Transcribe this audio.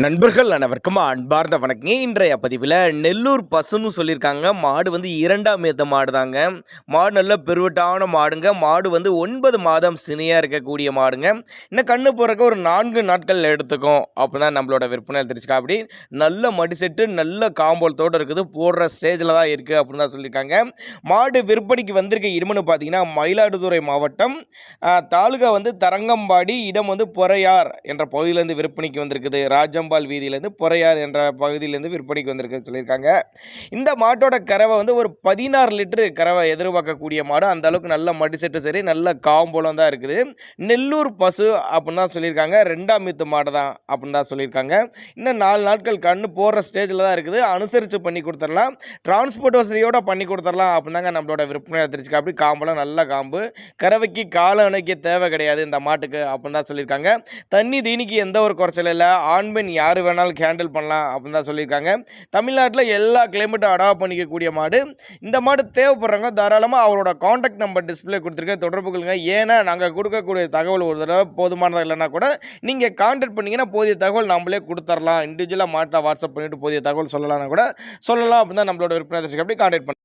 நண்பர்கள் அனைவருக்கும் அன்பார்ந்த வணக்கங்க. இன்றைய பதிவில் நெல்லூர் பசுன்னு சொல்லியிருக்காங்க. மாடு வந்து 2ஆம் ஏத்த மாடு தாங்க. மாடு நல்ல பெருவட்டான மாடுங்க. மாடு வந்து 9 மாதம் சினையாக இருக்கக்கூடிய மாடுங்க. இன்னும் கண்ணு போகிறக்கு ஒரு 4 நாட்கள் எடுத்துக்கும் அப்படி தான் நம்மளோட விற்பனை தெரிஞ்சுக்கா. அப்படி நல்ல மடி செட்டு நல்ல காம்போலத்தோடு இருக்குது. போடுற ஸ்டேஜில் தான் இருக்குது அப்படின்னு தான் சொல்லியிருக்காங்க. மாடு விற்பனைக்கு வந்திருக்க இடம்னு பார்த்தீங்கன்னா மயிலாடுதுறை மாவட்டம், தாலுகா வந்து தரங்கம்பாடி, இடம் வந்து பொறையார் என்ற பகுதியிலேருந்து விற்பனைக்கு வந்திருக்குது. ராஜம்பால் வீதியிலேருந்து பொறையார் என்ற பகுதியிலேருந்து விற்பனைக்கு வந்திருக்குன்னு சொல்லியிருக்காங்க. இந்த மாட்டோட கறவை வந்து ஒரு 16 லிட்டரு கறவை எதிர்பார்க்கக்கூடிய மாடு. அந்த அளவுக்கு நல்ல மடி செட்டு சரி, நல்ல காம்போலம் தான் இருக்குது. நெல்லூர் பசு அப்படின்னு தான் சொல்லியிருக்காங்க. 2ஆம் ஈத்து மாடு தான் அப்படின்னு தான் சொல்லியிருக்காங்க. இன்னும் 4 நாட்கள் கண்ணு போடுற ஸ்டேஜில் தான் இருக்குது. அனுசரித்து பண்ணி கொடுத்துடலாம், டிரான்ஸ்போர்ட் வசதியோடு பண்ணி கொடுத்துடலாம் அப்படின்னாங்க நம்மளோட விற்பனை தெரிஞ்சுக்க. அப்படி காம்போலம் நல்ல காம்பு, கறவைக்கு கால அணைக்க தேவை கிடையாது இந்த மாட்டுக்கு அப்படின்னு தான் சொல்லியிருக்காங்க. தண்ணி தீனிக்கு எந்த ஒரு குறைச்சல் இல்லை. ஆண் பெண் யார் வேணாலும் ஹேண்டில் பண்ணலாம் அப்படின்னு தான் சொல்லியிருக்காங்க. தமிழ்நாட்டில் எல்லா கிளைமேட்டும் அடாப்ட் பண்ணிக்கக்கூடிய மாடு. இந்த மாடு தேவைப்படுறவங்க தாராளமாக அவரோட காண்டாக்ட் நம்பர் டிஸ்பிளே கொடுத்துருக்க தொடர்பு கொள்ளுங்க. ஏன்னா நாங்கள் கொடுக்கக்கூடிய தகவல் ஒரு தடவை போதுமானதாக இல்லைன்னா கூட நீங்கள் கான்டாக்ட் பண்ணிங்கன்னா போதிய தகவல் நம்மளே கொடுத்துடலாம். இண்டிவிஜுவலாக மாட்டை வாட்ஸ்அப் பண்ணிவிட்டு போதிய தகவல் சொல்லலாம்னா கூட சொல்லலாம் அப்படின்னு தான் நம்மளோட விற்பனை அப்படி கான்டாக்ட் பண்ண.